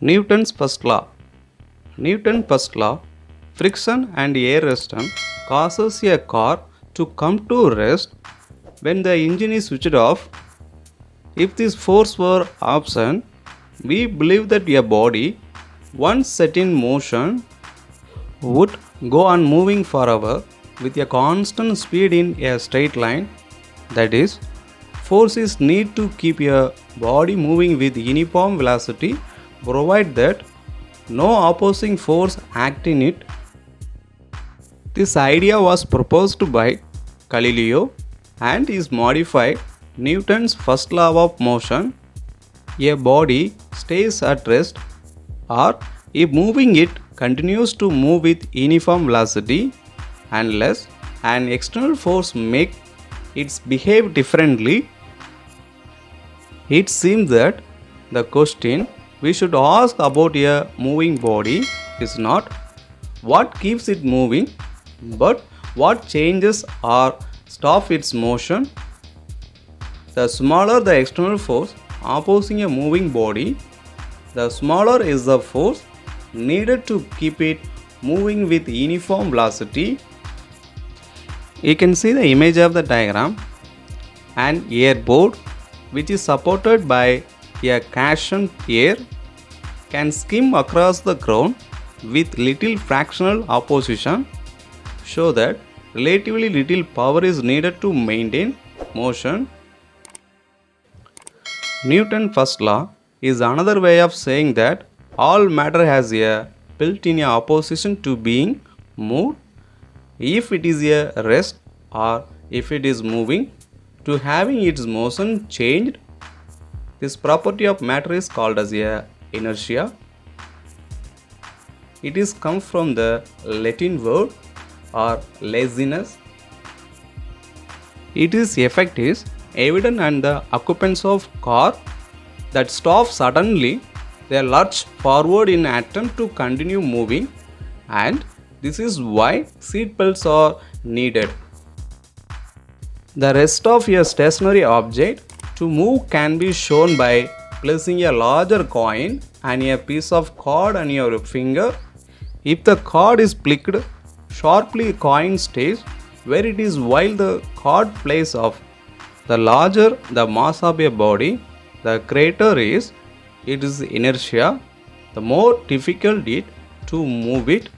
Newton's first law. Newton's first law, friction and air resistance causes a car to come to rest when the engine is switched off. If this force were absent, we believe that a body, once set in motion, would go on moving forever with a constant speed in a straight line. That is, force is need to keep a body moving with uniform velocity, provided that no opposing force act in it. This idea was proposed by Galileo and is modified Newton's first law of motion. A body stays at rest, or if moving it continues to move with uniform velocity unless an external force makes it behave differently. It seems that the question we should ask about a moving body is not what keeps it moving, but what changes or stops its motion. The smaller the external force opposing a moving body, the smaller is the force needed to keep it moving with uniform velocity. You can see the image of the diagram. An air board which is supported by a cushion air can skim across the ground with little fractional opposition, show that relatively little power is needed to maintain motion. Newton's first law is another way of saying that all matter has a built-in opposition to being moved, if it is a rest or if it is moving, to having its motion changed. This property of matter is called as a inertia. It is come from the Latin word or laziness. Its effect is evident on the occupants of car that stop suddenly. They lurch forward in attempt to continue moving, and this is why seat belts are needed. The rest of a stationary object to move can be shown by placing a larger coin and a piece of cord on your finger. If the cord is flicked sharply, coin stays where it is while the cord flies off. The larger the mass of a body, the greater is its inertia, the more difficult it to move it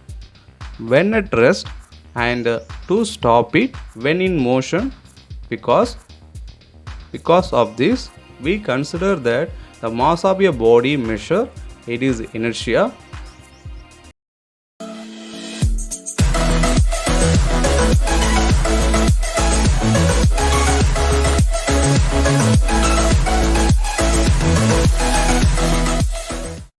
when at rest and to stop it when in motion. Because of this, we consider that the mass of a body measure it is inertia